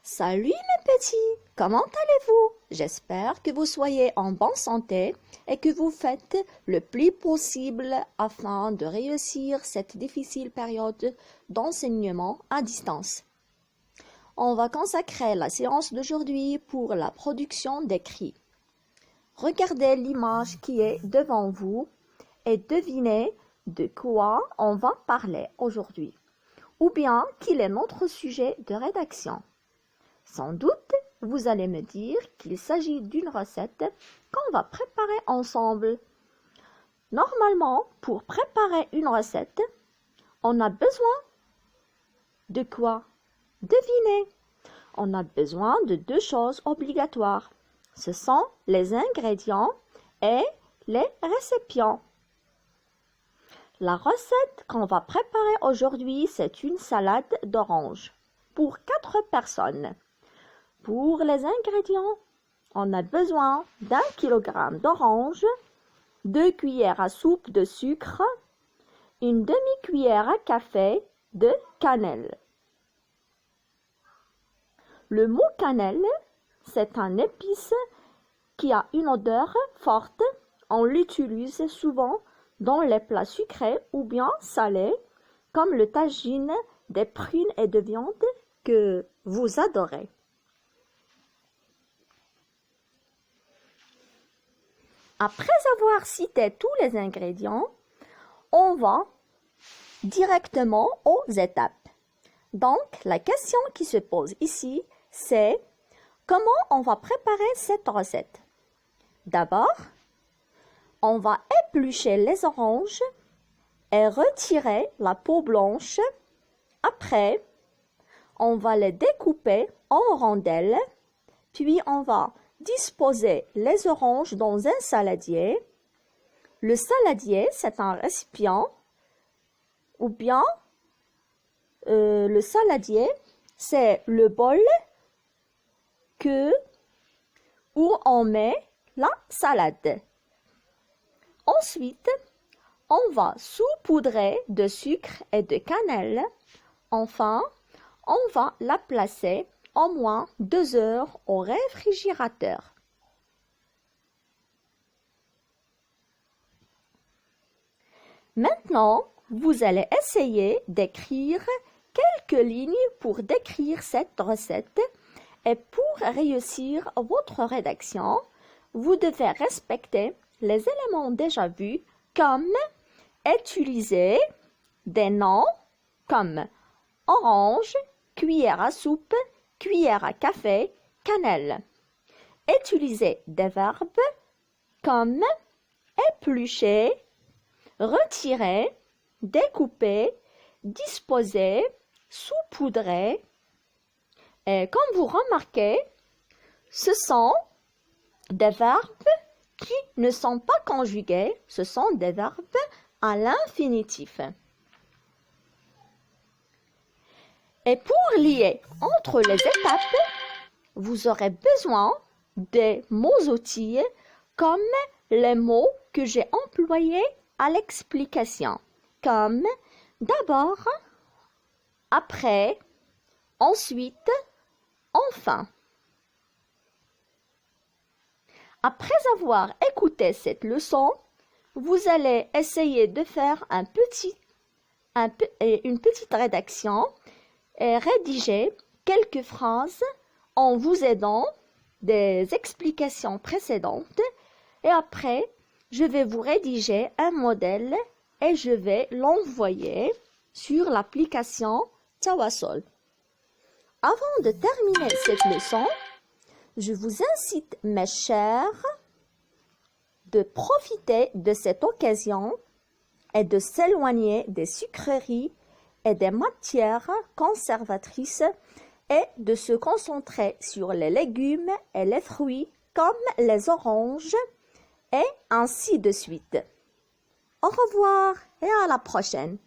Salut mes petits, comment allez-vous? J'espère que vous soyez en bonne santé et que vous faites le plus possible afin de réussir cette difficile période d'enseignement à distance. On va consacrer la séance d'aujourd'hui pour la production d'écrits. Regardez l'image qui est devant vous et devinez de quoi on va parler aujourd'hui, ou bien quel est notre sujet de rédaction. Sans doute, vous allez me dire qu'il s'agit d'une recette qu'on va préparer ensemble. Normalement, pour préparer une recette, on a besoin de quoi? Devinez. On a besoin de deux choses obligatoires. Ce sont les ingrédients et les récipients. La recette qu'on va préparer aujourd'hui, c'est une salade d'oranges pour 4 personnes. Pour les ingrédients, on a besoin d'1 kg d'oranges, 2 cuillères à soupe de sucre, une demi-cuillère à café de cannelle. Le mot cannelle, c'est un épice qui a une odeur forte. On l'utilise souvent dans les plats sucrés ou bien salés, comme le tagine des prunes et de viande que vous adorez. Après avoir cité tous les ingrédients, on va directement aux étapes. Donc, la question qui se pose ici, c'est comment on va préparer cette recette? D'abord, on va éplucher les oranges et retirer la peau blanche. Après, on va les découper en rondelles, puis on va disposer les oranges dans un saladier. Le saladier, c'est un récipient, ou bien le saladier, c'est le bol où on met la salade. Ensuite, on va saupoudrer de sucre et de cannelle. Enfin, on va la placer au moins 2 heures au réfrigérateur. Maintenant, vous allez essayer d'écrire quelques lignes pour décrire cette recette et pour réussir votre rédaction, vous devez respecter les éléments déjà vus comme utiliser des noms comme orange, cuillère à soupe, cuillère à café, cannelle. Utiliser des verbes comme éplucher, retirer, découper, disposer, saupoudrer. Et comme vous remarquez, ce sont des verbes qui ne sont pas conjugués, ce sont des verbes à l'infinitif. Et pour lier entre les étapes, vous aurez besoin des mots-outils comme les mots que j'ai employés à l'explication, comme d'abord, après, ensuite, enfin. Après avoir écouté cette leçon, vous allez essayer de faire une petite rédaction et rédiger quelques phrases en vous aidant des explications précédentes. Et après, je vais vous rédiger un modèle et je vais l'envoyer sur l'application Tawasol. Avant de terminer cette leçon, je vous incite, mes chers, de profiter de cette occasion et de s'éloigner des sucreries et des matières conservatrices et de se concentrer sur les légumes et les fruits comme les oranges et ainsi de suite. Au revoir et à la prochaine.